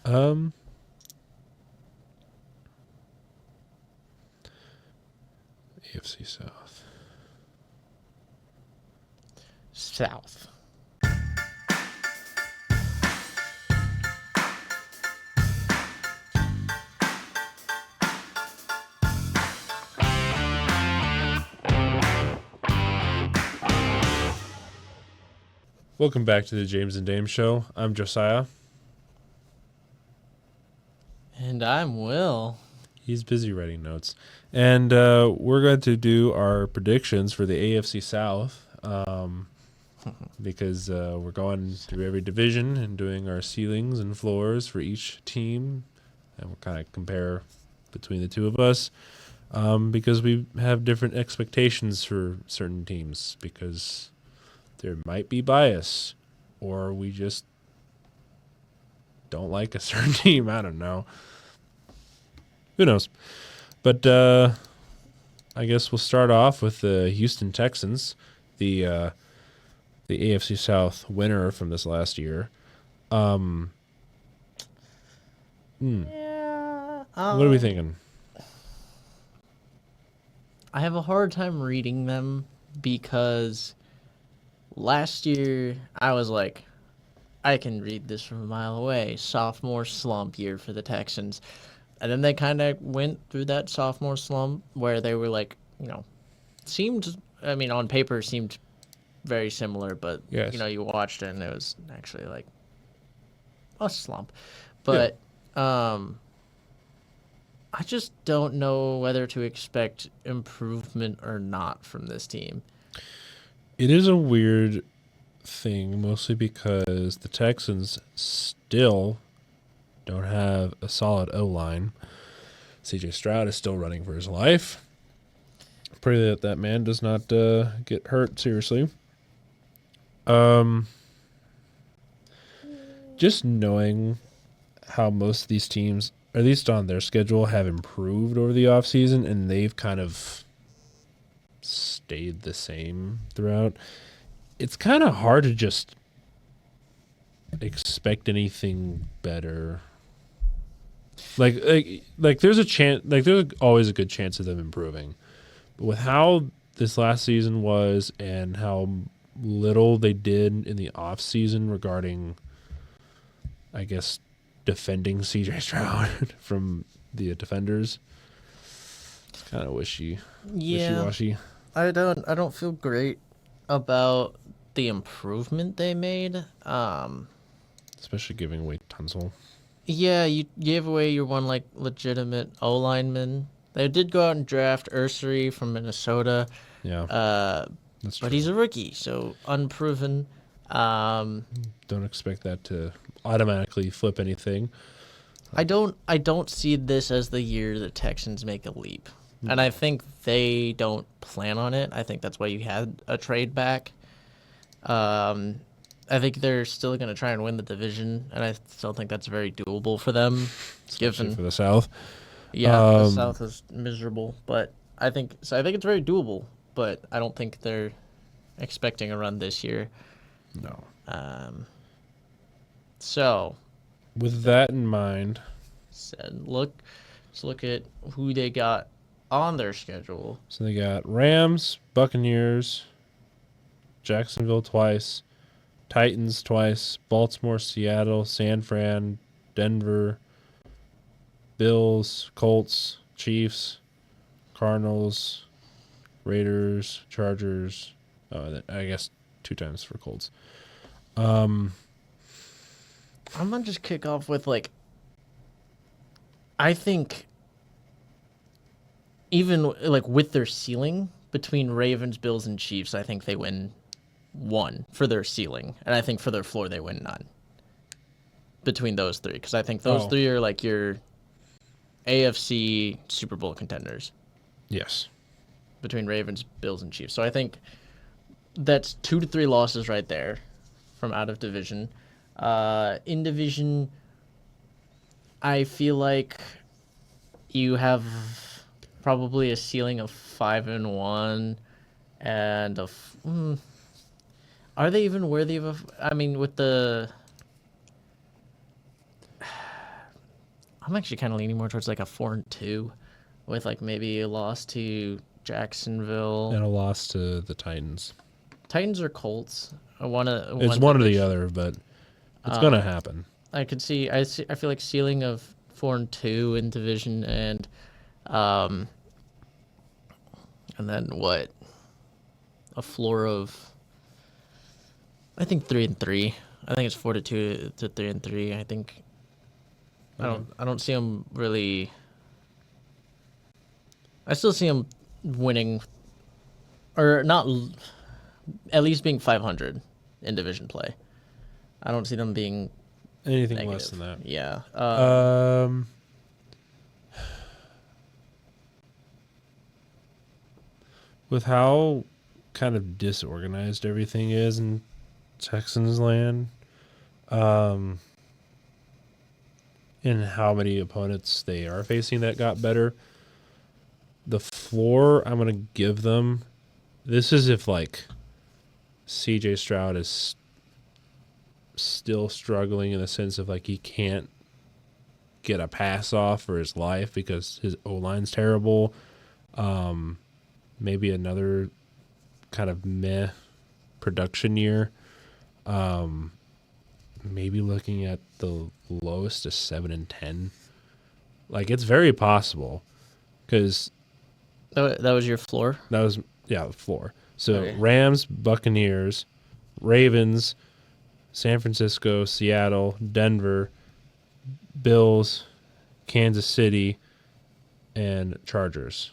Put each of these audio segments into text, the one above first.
Um, AFC South. South. Welcome back to the James and Dame Show. I'm Josiah. And I'm Will. He's busy writing notes. And we're going to do our predictions for the AFC South because we're going through every division and doing our ceilings and floors for each team. And we'll kind of compare between the two of us because we have different expectations for certain teams because there might be bias or we just don't like a certain team. I don't know. Who knows? But I guess we'll start off with the Houston Texans, the AFC South winner from this last year. Yeah. What are we thinking? I have a hard time reading them because last year I was like, I can read this from a mile away. Sophomore slump year for the Texans. And then they kind of went through that sophomore slump where they were like, on paper seemed very similar, but, Yes. You watched it and it was actually like a slump. But I just don't know whether to expect improvement or not from this team. It is a weird thing, mostly because the Texans still don't have a solid O-line. CJ Stroud is still running for his life. Pray that that man does not get hurt seriously. Just knowing how most of these teams, at least on their schedule, have improved over the offseason and they've kind of stayed the same throughout, it's kind of hard to just expect anything better. Like there's a chance, like there's always a good chance of them improving. But with how this last season was and how little they did in the off season regarding, I guess, defending CJ Stroud from the defenders, it's kind of wishy-washy. I don't feel great about the improvement they made. Especially giving away Tunsil. Yeah, you gave away your one like legitimate O lineman. They did go out and draft Ursary from Minnesota. Yeah, that's true. But he's a rookie, so unproven. Don't expect that to automatically flip anything. I don't see this as the year the Texans make a leap. And I think they don't plan on it. I think that's why you had a trade back. I think they're still going to try and win the division, and I still think that's very doable for them. Especially for the South. Yeah, the South is miserable, but I think it's very doable. But I don't think they're expecting a run this year. No. So, with that in mind, let's look at who they got on their schedule. So they got Rams, Buccaneers, Jacksonville twice, Titans twice, Baltimore, Seattle, San Fran, Denver, Bills, Colts, Chiefs, Cardinals, Raiders, Chargers. I guess 2 times for Colts. I'm gonna just kick off with I think even with their ceiling between Ravens, Bills, and Chiefs, I think they win 1 for their ceiling, and I think for their floor they win none. Between those 3, because I think those 3 are your AFC Super Bowl contenders. Yes. Between Ravens, Bills, and Chiefs, so I think that's 2 to 3 losses right there from out of division. In division, I feel like you have probably a ceiling of 5-1, and are they even worthy of with the I'm actually kind of leaning more towards like a 4-2, with like maybe a loss to Jacksonville, And a loss to the Titans. Titans or Colts. It's one or the other, but it's gonna Um, happen. I could see. I feel like ceiling of 4-2 in division, um, and then what? A floor of, I think 3-3. I think it's 4-2 to 3-3. I think I don't see them really. I still see them winning, or not, at least being 500 in division play. I don't see them being Anything negative. less than that. Yeah. With how kind of disorganized everything is in Texans land, and how many opponents they are facing that got better, the floor I'm gonna give them. This is if like CJ Stroud is still struggling in the sense of like he can't get a pass off for his life because his O-line's terrible. Maybe another kind of meh production year. Maybe looking at the lowest is 7-10. Like it's very possible because That was your floor. that was the floor. So Okay. Rams, Buccaneers, Ravens, San Francisco, Seattle, Denver, Bills, Kansas City, and Chargers.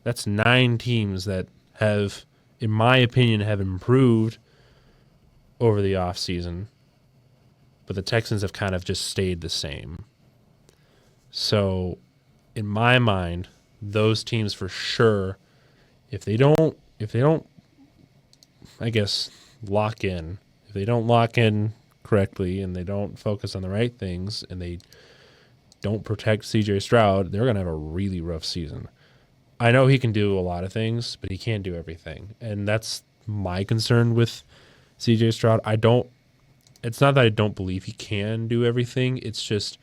That's 9 teams that have, in my opinion, have improved over the offseason. But the Texans have kind of just stayed the same. So, in my mind, those teams for sure, if they don't, I guess, lock in, if they don't lock in correctly and they don't focus on the right things and they don't protect CJ Stroud, they're going to have a really rough season. I know he can do a lot of things, but he can't do everything. And that's my concern with CJ Stroud. It's not that I don't believe he can do everything. It's just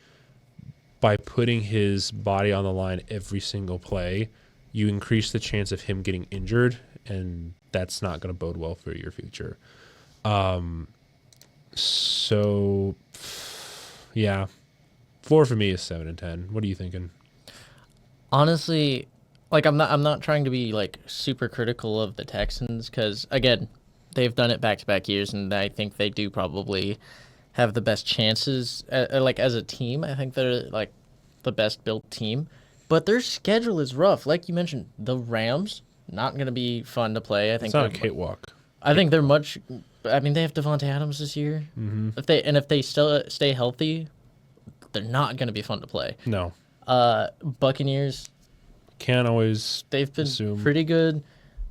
by putting his body on the line every single play, you increase the chance of him getting injured, and that's not going to bode well for your future. So, yeah, floor for me is 7-10. What are you thinking? Honestly, like I'm not trying to be like super critical of the Texans, because again, they've done it back-to-back years, and I think they do probably have the best chances. Like as a team, I think they're like the best built team, but their schedule is rough. Like you mentioned, the Rams not going to be fun to play. I think It's not a they're- cakewalk. I think they're much. I mean, they have Devontae Adams this year. Mm-hmm. If they still stay healthy, they're not going to be fun to play. No, Buccaneers, can't always they've been assume. pretty good.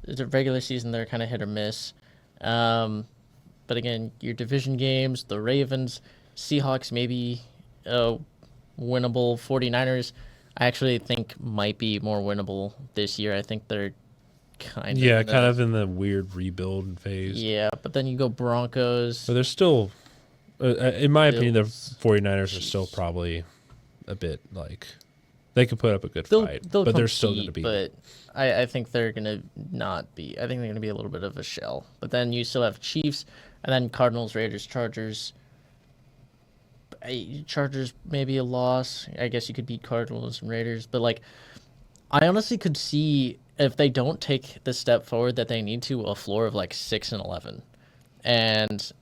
The regular season, they're kind of hit or miss. But again, your division games, the Ravens, Seahawks, maybe winnable. 49ers, I actually think might be more winnable this year. I think they're kind of in the weird rebuild phase. Yeah, but then you go Broncos. But they're still, in my opinion, the Bills. 49ers are still probably a bit like they could put up a good fight, They'll but they're still going to compete, be. But I think they're going to not be. I think they're going to be a little bit of a shell. But then you still have Chiefs, and then Cardinals, Raiders, Chargers. Chargers maybe a loss. I guess you could beat Cardinals and Raiders, but like, I honestly could see if they don't take the step forward that they need to, a floor of like 6-11, and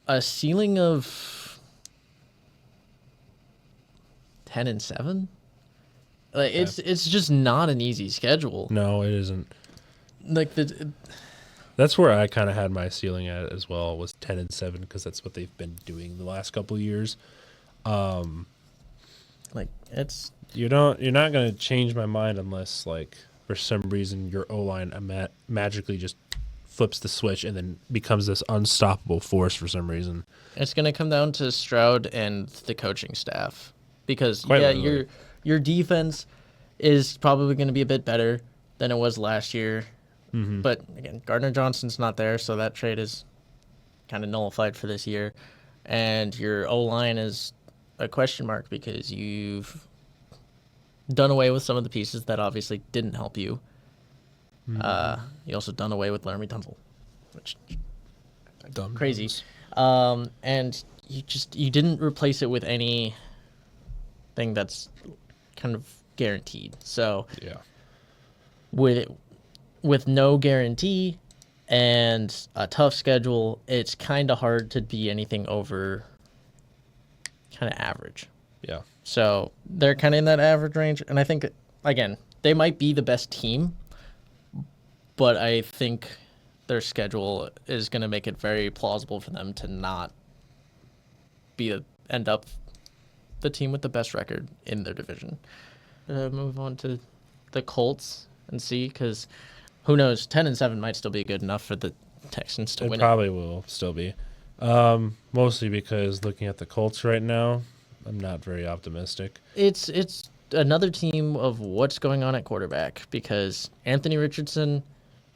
a ceiling of 10-7. Like it's just not an easy schedule. No, it isn't. Like That's where I kind of had my ceiling at as well, was 10-7, because that's what they've been doing the last couple of years. like it's You're not going to change my mind unless, like, for some reason your O-line magically just flips the switch and then becomes this unstoppable force for some reason. It's going to come down to Stroud and the coaching staff, because Quite literally. your defense is probably going to be a bit better than it was last year. Mm-hmm. But again, Gardner Johnson's not there, so that trade is kind of nullified for this year. And your O-line is a question mark because you've done away with some of the pieces that obviously didn't help you. You also done away with Laramie Tunsil, which Dumb crazy. dumbs. And you didn't replace it with anything that's kind of guaranteed. So Yeah. with no guarantee and a tough schedule, it's kind of hard to be anything over kind of average. Yeah. So they're kind of in that average range, and I think again they might be the best team, but I think their schedule is going to make it very plausible for them to not end up the team with the best record in their division. Move on to the Colts and see, because who knows, 10-7 might still be good enough for the Texans to It win probably will still be. Mostly because looking at the Colts right now, I'm not very optimistic. It's another team of what's going on at quarterback, because Anthony Richardson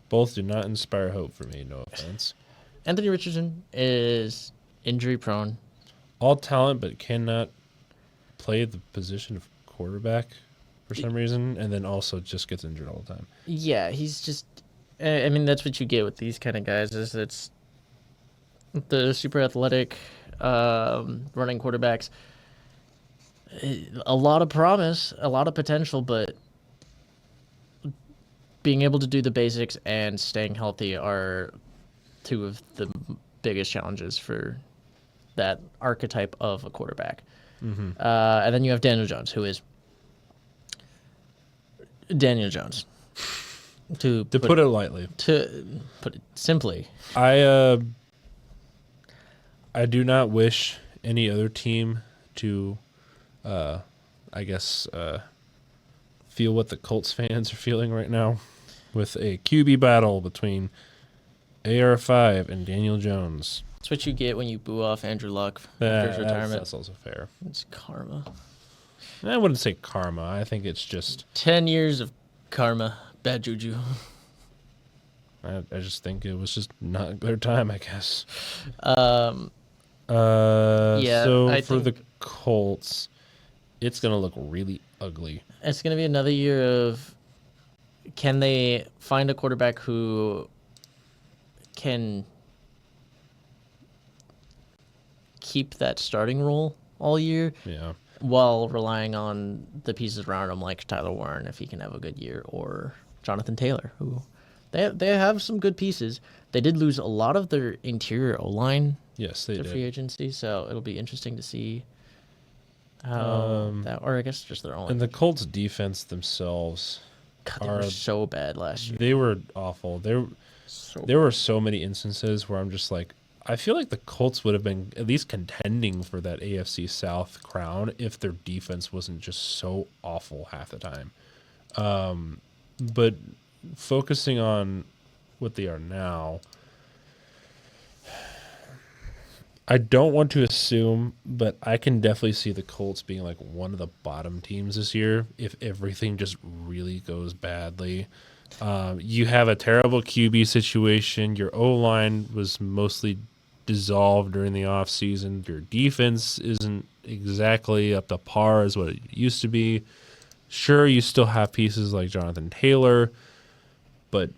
Both do not inspire hope for me, no offense. Anthony Richardson is injury prone. All talent, but cannot play the position of quarterback for some reason, and then also just gets injured all the time. Yeah, he's just. I mean, that's what you get with these kind of guys. Is it's the super athletic running quarterbacks. A lot of promise, a lot of potential, but being able to do the basics and staying healthy are two of the biggest challenges for that archetype of a quarterback. Mm-hmm. And then you have Daniel Jones, who is Daniel Jones. To put it lightly. To put it simply. I do not wish any other team to, feel what the Colts fans are feeling right now with a QB battle between AR5 and Daniel Jones. That's what you get when you boo off Andrew Luck after his retirement. That's also fair. It's karma. I wouldn't say karma. I think it's just 10 years of karma. Bad juju. I just think it was just not their time, I guess. Yeah, So I for the think Colts, it's going to look really ugly. it's going to be another year of, can they find a quarterback who can keep that starting role all year Yeah. while relying on the pieces around him, like Tyler Warren, if he can have a good year, or Jonathan Taylor, who they have some good pieces. They did lose a lot of their interior O-line Yes, they to did. free agency, so it'll be interesting to see how that, or I guess just their own. And the Colts defense themselves, God, they were so bad last year. they were awful. There were so many instances where I'm just like, I feel like the Colts would have been at least contending for that AFC South crown if their defense wasn't just so awful half the time. But focusing on what they are now, I don't want to assume, but I can definitely see the Colts being like one of the bottom teams this year if everything just really goes badly. You have a terrible QB situation. Your O-line was mostly dissolved during the offseason. Your defense isn't exactly up to par as what it used to be. Sure, you still have pieces like Jonathan Taylor, but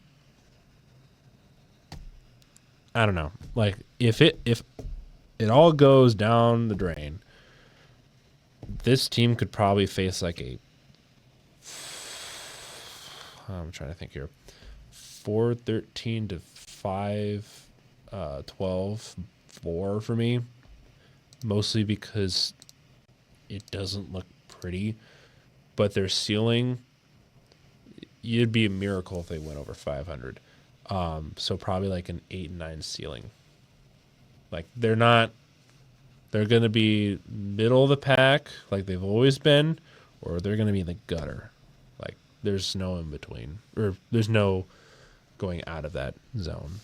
I don't know. Like if it all goes down the drain, this team could probably face like I'm trying to think here, 4-13 to 5-12, 4 for me, mostly because it doesn't look pretty, but their ceiling, it'd be a miracle if they went over 500. So probably like an 8-9 ceiling. Like they're going to be middle of the pack like they've always been, or they're going to be in the gutter. Like there's no in between, or there's no going out of that zone,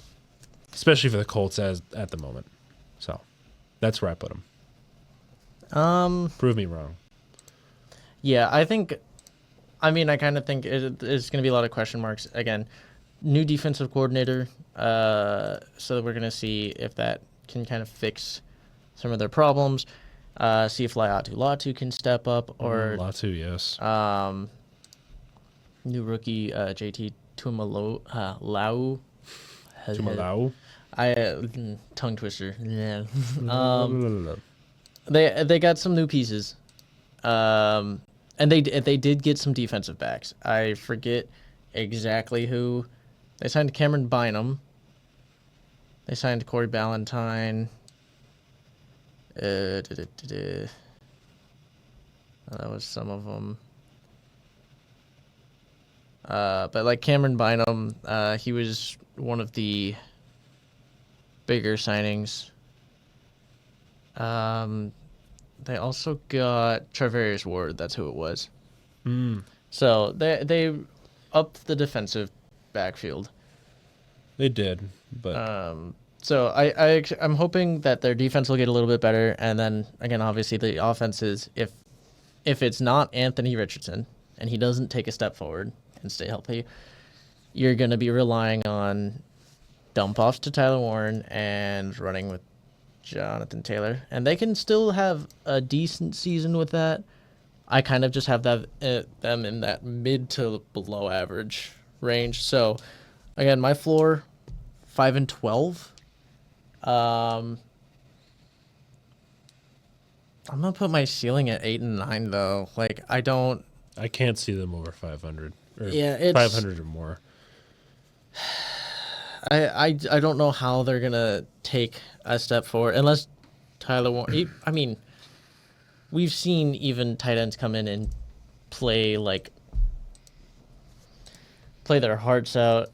especially for the Colts at the moment. So that's where I put them. Prove me wrong. Yeah, I kind of think it's going to be a lot of question marks. Again, new defensive coordinator, so we're going to see if that can kind of fix some of their problems. See if Latu can step up, or Latu, yes. new rookie JT Lau. Tumalau. Tongue twister. Yeah. They got some new pieces, and they did get some defensive backs. I forget exactly who. They signed Cameron Bynum. They signed Corey Ballantyne. That was some of them. But like Cameron Bynum, he was one of the bigger signings. They also got Travarius Ward. That's who it was. So they upped the defensive backfield. They did, but So I'm hoping that their defense will get a little bit better, and then again, obviously the offense is if it's not Anthony Richardson and he doesn't take a step forward and stay healthy, you're going to be relying on dump offs to Tyler Warren and running with Jonathan Taylor, and they can still have a decent season with that. I kind of just have them in that mid to below average range. So again, my floor 5-12. I'm gonna put my ceiling at 8 and 9 though. Like I can't see them over 500 or it's 500 or more. I don't know how they're gonna take a step forward unless Tyler Warren. I mean, we've seen even tight ends come in and play their hearts out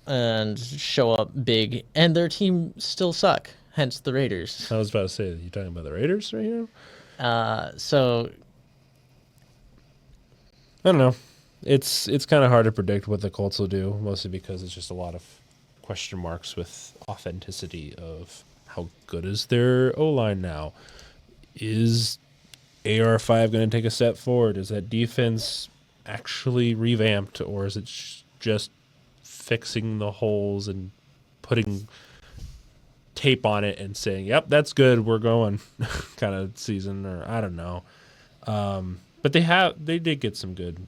and show up big, and their team still suck. Hence the Raiders. I was about to say, you talking about the Raiders right here? So I don't know. It's kind of hard to predict what the Colts will do, mostly because it's just a lot of question marks with authenticity of how good is their O-line now. Is AR5 going to take a step forward? Is that defense actually revamped, or is it just fixing the holes and putting tape on it and saying, yep, that's good, we're going kind of season? Or I don't know. But they did get some good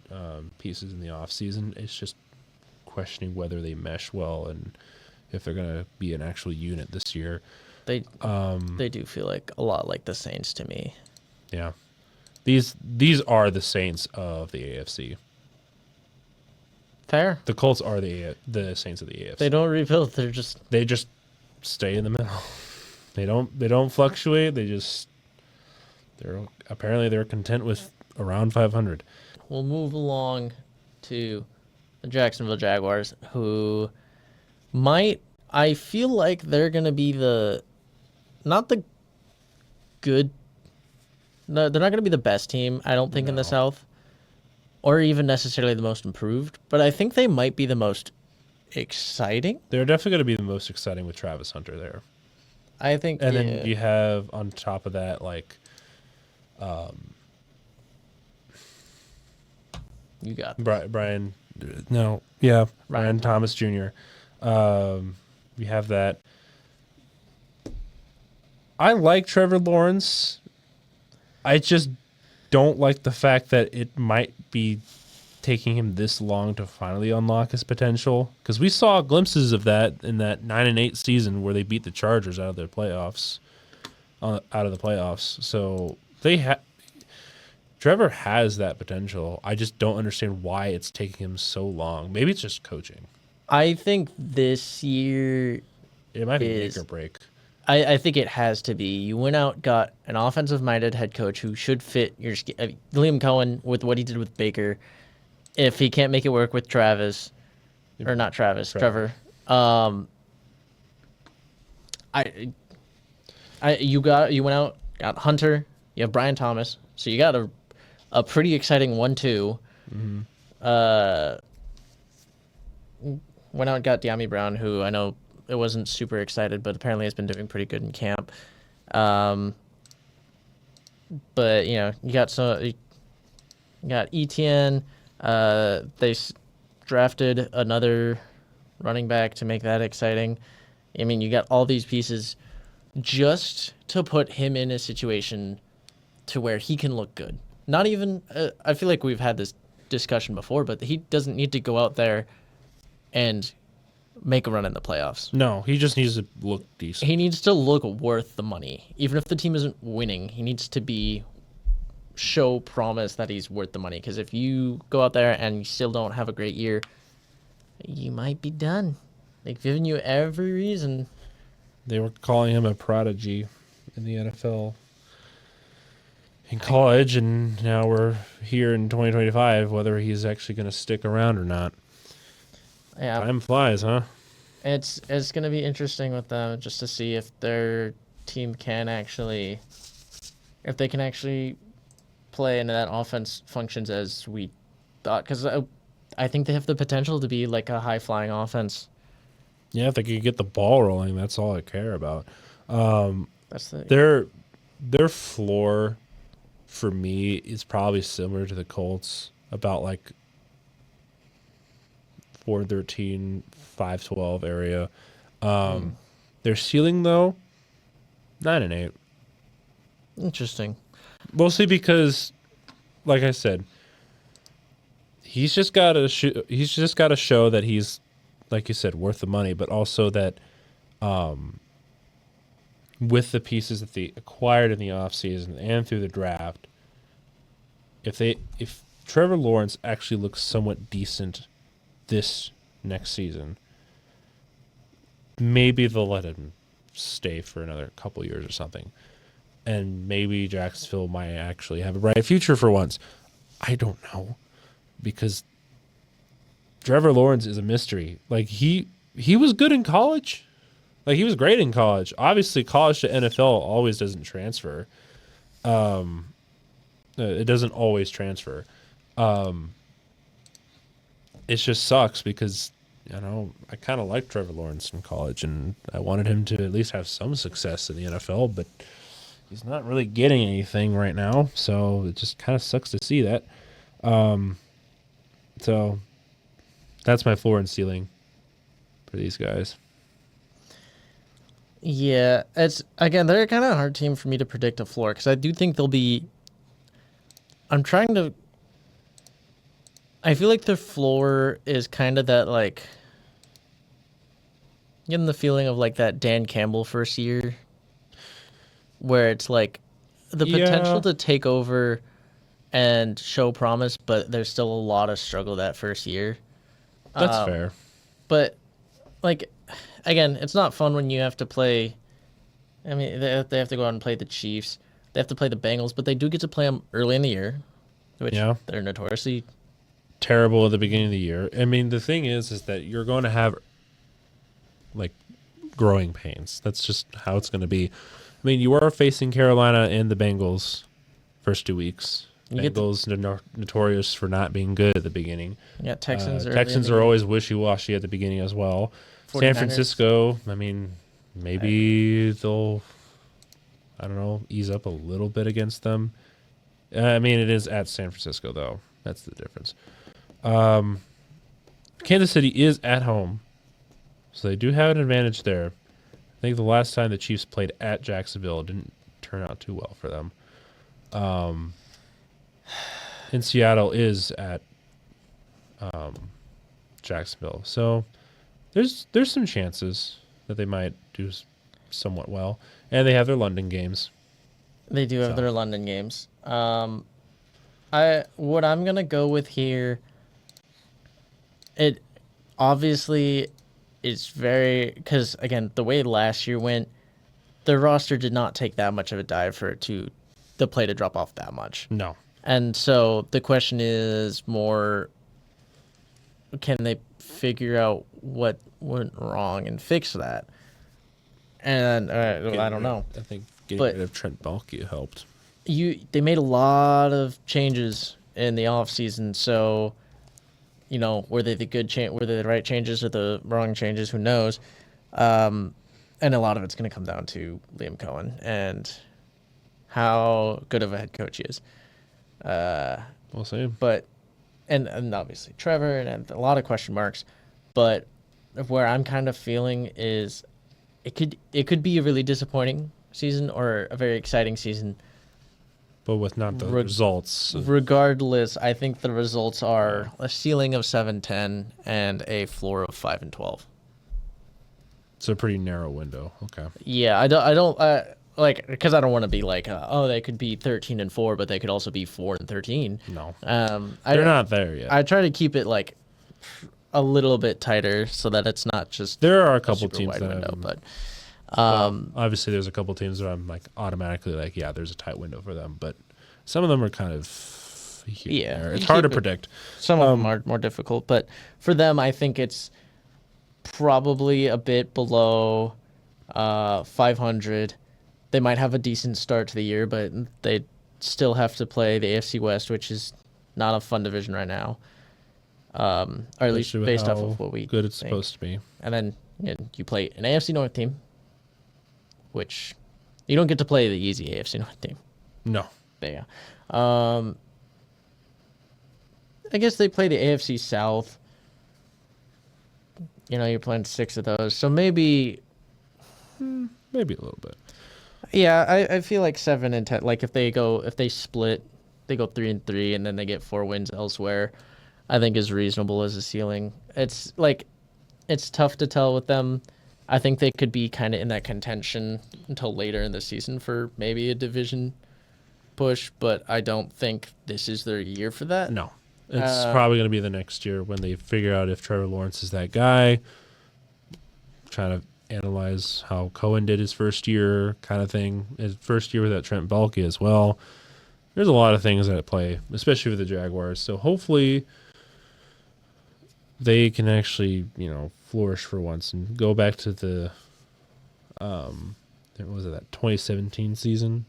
pieces in the offseason. It's just questioning whether they mesh well and if they're going to be an actual unit this year. They do feel like a lot like the Saints to me. Yeah. These are the Saints of the AFC. Fair. The Colts are the Saints of the AFC. They don't rebuild. They just stay in the middle. They don't fluctuate. They're content with around 500. We'll move along to the Jacksonville Jaguars, who I feel like they're going to be they're not going to be the best team, I don't think, in the South, or even necessarily the most improved, but I think they might be the most exciting. They're definitely going to be the most exciting with Travis Hunter there. I think, and then you have on top of that, you got Brian Thomas Jr. We have that. I like Trevor Lawrence. I just don't like the fact that it might be taking him this long to finally unlock his potential, because we saw glimpses of that in that 9-8 season where they beat the Chargers out of the playoffs. So Trevor has that potential. I just don't understand why it's taking him so long. Maybe it's just coaching. I think this year it might be make or break. I think it has to be. You went out, got an offensive-minded head coach who should fit your Liam Cohen with what he did with Baker. If he can't make it work with Trevor. You went out, got Hunter. You have Brian Thomas, so you got a pretty exciting 1-2. Mm-hmm. Went out and got De'Ami Brown, who I know it wasn't super excited, but apparently has been doing pretty good in camp. But you got Etienne. They drafted another running back to make that exciting. I mean, you got all these pieces just to put him in a situation to where he can look good. Not even, I feel like we've had this discussion before, but he doesn't need to go out there and make a run in the playoffs. No, he just needs to look decent. He needs to look worth the money. Even if the team isn't winning, he needs to show promise that he's worth the money. Because if you go out there and you still don't have a great year, you might be done. They've given you every reason. They were calling him a prodigy in the NFL in college, and now we're here in 2025, whether he's actually going to stick around or not. Yeah, Time flies, huh? it's going to be interesting with them just to see if their team if they can actually play and that offense functions as we thought. Because I think they have the potential to be like a high-flying offense. Yeah, if they could get the ball rolling, that's all I care about. That's Their floor for me is probably similar to the Colts, about like 413, 512 area. Their ceiling though, 9-8. interesting. Mostly because, like I said, he's just got to show that he's, like you said, worth the money, but also that with the pieces that they acquired in the offseason and through the draft, if Trevor Lawrence actually looks somewhat decent this next season, maybe they'll let him stay for another couple years or something. And maybe Jacksonville might actually have a bright future for once. I don't know, because Trevor Lawrence is a mystery. Like he was good in college. Like he was great in college. Obviously, college to NFL always doesn't transfer. It doesn't always transfer. It just sucks because, I kind of liked Trevor Lawrence in college, and I wanted him to at least have some success in the NFL, but he's not really getting anything right now, so it just kind of sucks to see that. So that's my floor and ceiling for these guys. Yeah, they're kind of a hard team for me to predict a floor because I do think they'll be. I feel like their floor is kind of that, like, getting the feeling of like that Dan Campbell first year, where it's like the potential to take over and show promise, but there's still a lot of struggle that first year. That's fair. But, like, again, it's not fun when you have to play. I mean, they have to go out and play the Chiefs. They have to play the Bengals, but they do get to play them early in the year, which they're notoriously terrible at the beginning of the year. I mean, the thing is that you're going to have, like, growing pains. That's just how it's going to be. I mean, you are facing Carolina and the Bengals first 2 weeks. Bengals notorious for not being good at the beginning. Yeah, Texans are always wishy-washy at the beginning as well. 49ers. San Francisco, I mean, maybe they'll, I don't know, ease up a little bit against them. I mean, it is at San Francisco, though. That's the difference. Kansas City is at home, so they do have an advantage there. I think the last time the Chiefs played at Jacksonville, it didn't turn out too well for them. And Seattle is at Jacksonville, so there's some chances that they might do somewhat well, and they have their London games. They do have their London games. What I'm gonna go with here, it obviously is because again, the way last year went, the roster did not take that much of a dive for the play to drop off that much. No. And so the question is more, can they figure out what went wrong and fix that? And I don't know. I think getting rid of Trent Baalke helped. They made a lot of changes in the offseason, so were they the right changes or the wrong changes? Who knows? And a lot of it's going to come down to Liam Cohen and how good of a head coach he is. We'll see. But and obviously Trevor and a lot of question marks. But where I'm kind of feeling is it could be a really disappointing season or a very exciting season. but with not the Reg- results. Regardless, I think the results are a ceiling of 7-10 and a floor of 5-12. It's a pretty narrow window. Okay. Yeah, I don't like, because I don't want to be like, oh, they could be 13-4, but they could also be 4-13. No, They're not there yet. I try to keep it like a little bit tighter so that it's not just There are a couple super teams wide that window, I'm- but obviously there's a couple teams that I'm like automatically like, yeah, there's a tight window for them, but some of them are kind of here and Yeah, there. you It's hard to keep it- predict. some of them are more difficult. But for them, I think it's probably a bit below 500. They might have a decent start to the year, but they still have to play the AFC West, which is not a fun division right now. Or at least Especially with based off how of what we good it's think. supposed to be. And then you play an AFC North team, which you don't get to play the easy AFC North team. No. But yeah. I guess they play the AFC South. You're playing 6 of those. So maybe, Maybe a little bit. yeah, I feel like 7-10. Like if they split, they go 3-3, and then they get 4 wins elsewhere, I think is reasonable as a ceiling. It's tough to tell with them. I think they could be kind of in that contention until later in the season for maybe a division push, but I don't think this is their year for that. No. It's probably going to be the next year when they figure out if Trevor Lawrence is that guy. Trying to analyze how Cohen did his first year kind of thing. His first year without Trent Baalke as well. There's a lot of things at play, especially with the Jaguars. So hopefully they can actually, flourish for once and go back to the what was it, that 2017 season?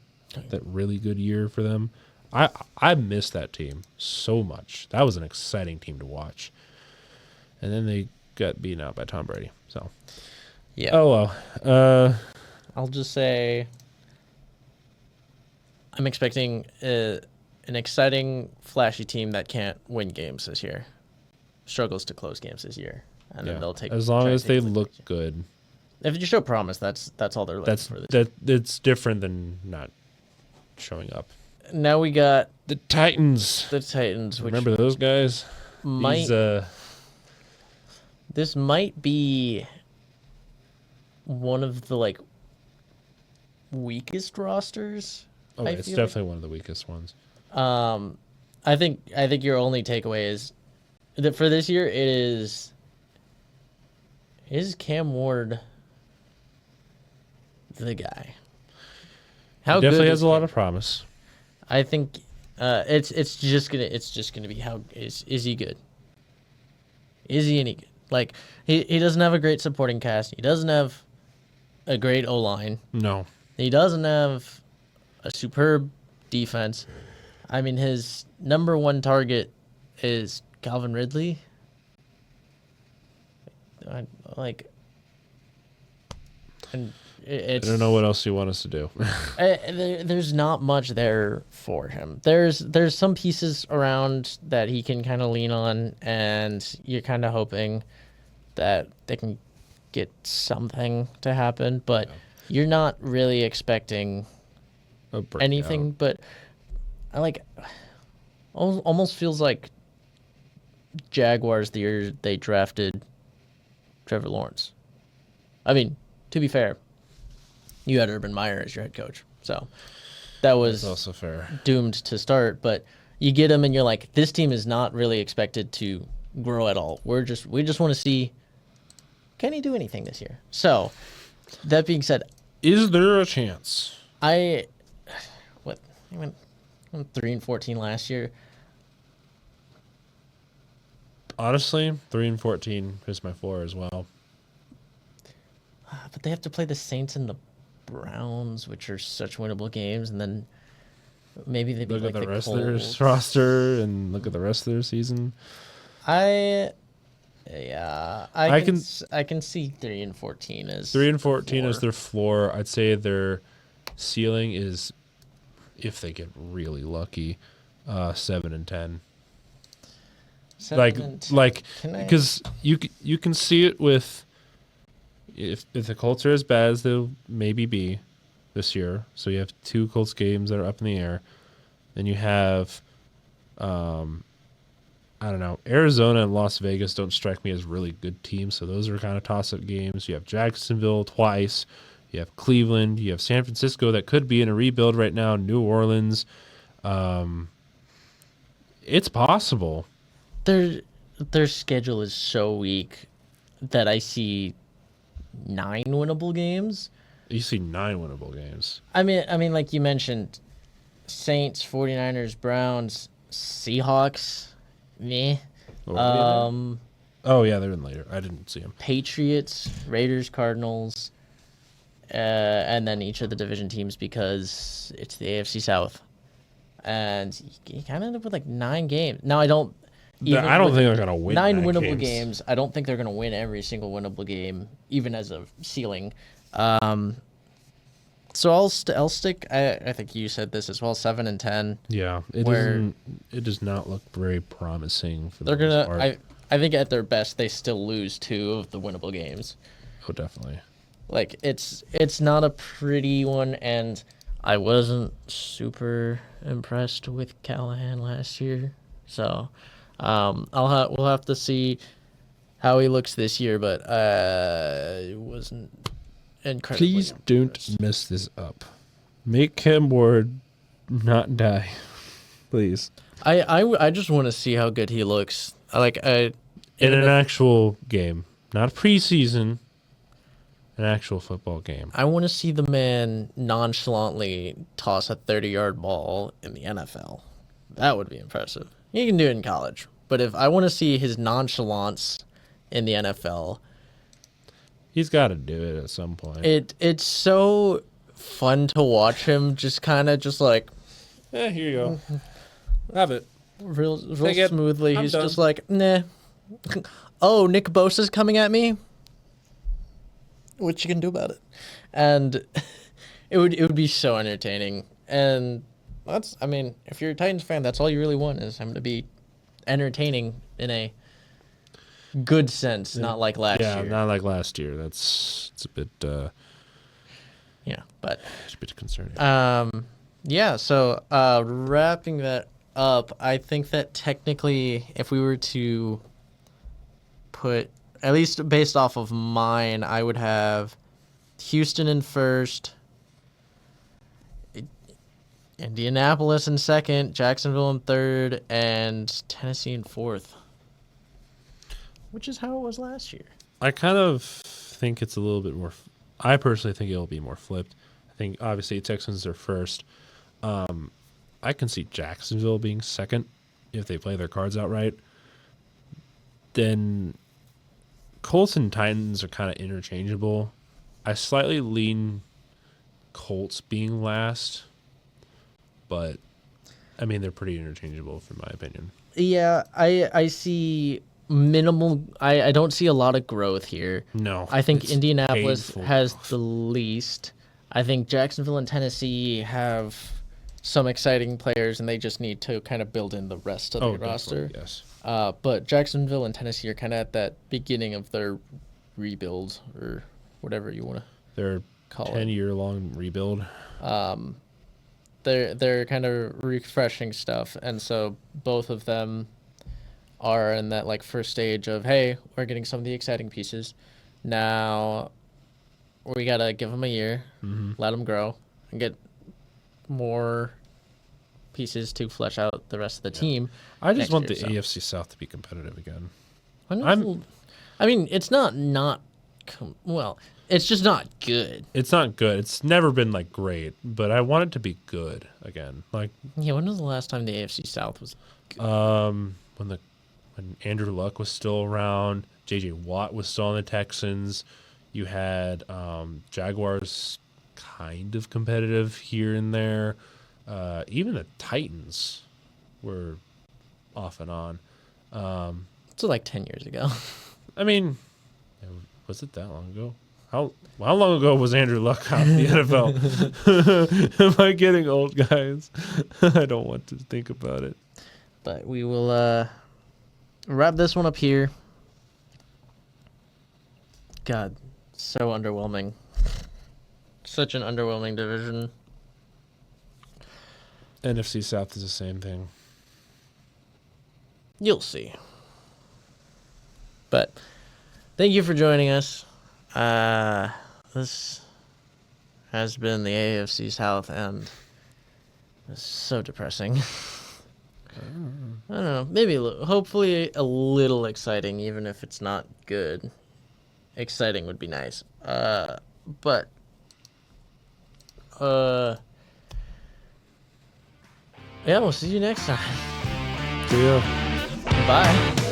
That really good year for them. I missed that team so much. That was an exciting team to watch. And then they got beaten out by Tom Brady. So, Yeah. oh well. I'll just say I'm expecting an exciting, flashy team that can't win games this year. Struggles to close games this year. And then they'll take as long try to as take they the lead look next year. good. If you show promise, that's all they're looking for. It's different than not showing up. Now we got The Titans. the Titans, which Remember those guys? might this might be one of the weakest rosters. Oh, I it's feel definitely one of the weakest ones. I think your only takeaway is that for this year it is Cam Ward the guy. How He definitely good has is a lot Cam? of promise. I think it's just gonna be how is he good? Is he any good? Like he doesn't have a great supporting cast. He doesn't have a great O line. No. He doesn't have a superb defense. I mean, his number one target is Calvin Ridley. And I don't know what else you want us to do. there's not much there for him. There's some pieces around that he can kind of lean on, and you're kind of hoping that they can get something to happen, but you're not really expecting A breakout. anything. But almost feels like Jaguars the year they drafted Trevor Lawrence. I mean, to be fair, you had Urban Meyer as your head coach, so that was That's also fair. doomed to start. But you get him, and you're like, this team is not really expected to grow at all. We just want to see, can he do anything this year? So, that being said, Is there a chance? I went 3-14 last year. Honestly, 3-14 is my floor as well. But they have to play the Saints and the Browns, which are such winnable games, and then maybe they beat Look like at the rest of Colts. their roster and look at the rest of their season. I I can can- see 3-14 as 3-14 is floor. their floor. I'd say their ceiling is, if they get really lucky, 7-10. 7-10. Can I- Because you can see it with if the Colts are as bad as they'll maybe be this year. So you have 2 Colts games that are up in the air. Then you have, I don't know, Arizona and Las Vegas don't strike me as really good teams, so those are kind of toss-up games. You have Jacksonville twice. You have Cleveland. You have San Francisco that could be in a rebuild right now. New Orleans. It's possible. Their schedule is so weak that I see 9 winnable games. You see 9 winnable games. I mean, like you mentioned, Saints, 49ers, Browns, Seahawks, meh. What were they in? Oh, yeah, they're in later. I didn't see them. Patriots, Raiders, Cardinals, and then each of the division teams because it's the AFC South. And you kind of end up with like 9 games. Now, I don't think they're going to win 9 winnable games. I don't think they're going to win every single winnable game, even as a ceiling. So I'll stick. I think you said this as well. 7-10. Yeah, it does not look very promising for the most part. I think at their best they still lose 2 of the winnable games. Oh, definitely. Like it's not a pretty one, and I wasn't super impressed with Callahan last year. So we'll have to see how he looks this year, but it wasn't incredibly Please impressed. Don't mess this up. Make Cam Ward not die. Please. I just want to see how good he looks. In an actual game. Not preseason. An actual football game. I want to see the man nonchalantly toss a 30-yard ball in the NFL. That would be impressive. You can do it in college. But if I want to see his nonchalance in the NFL, he's got to do it at some point. It's so fun to watch him just kind of just like, here you go. Have it. Real smoothly. He's done. Just like, nah. Oh, Nick Bosa's coming at me. What you can do about it? And it would be so entertaining. And if you're a Titans fan, that's all you really want is him to be entertaining in a good sense, not like last year. Yeah, not like last year. It's a bit but it's a bit concerning. So wrapping that up, I think that technically if we were to put, at least based off of mine, I would have Houston in first, Indianapolis in second, Jacksonville in third, and Tennessee in fourth. Which is how it was last year. I kind of think it's a little bit more. I personally think it'll be more flipped. I think obviously Texans are first. I can see Jacksonville being second if they play their cards out right. Then Colts and Titans are kind of interchangeable. I slightly lean Colts being last, but I mean they're pretty interchangeable from my opinion. Yeah, I see minimal. I don't see a lot of growth here. No, I think Indianapolis has growth. the least. I think Jacksonville and Tennessee have some exciting players, and they just need to kind of build in the rest of the roster. Yes. But Jacksonville and Tennessee are kind of at that beginning of their rebuild, or whatever you want to Their call 10-year-long rebuild. They're kind of refreshing stuff, and so both of them are in that like first stage of, hey, we're getting some of the exciting pieces. Now we gotta give them a year, let them grow, and get more pieces to flesh out the rest of the team. I just want the AFC South to be competitive again. It's it's just not good. It's not good. It's never been like great, but I want it to be good again. Like, yeah, when was the last time the AFC South was good? When Andrew Luck was still around, JJ Watt was still on the Texans. You had Jaguars kind of competitive here and there. Even the Titans were off and on. So like 10 years ago. I mean, was it that long ago? How long ago was Andrew Luck out of the NFL? Am I getting old, guys? I don't want to think about it. But we will wrap this one up here. God, so underwhelming. Such an underwhelming division. NFC South is the same thing. You'll see. But thank you for joining us. This has been the AFC South, and it's so depressing. I don't know. Maybe hopefully a little exciting, even if it's not good. Exciting would be nice. But yeah, we'll see you next time. See ya. Bye.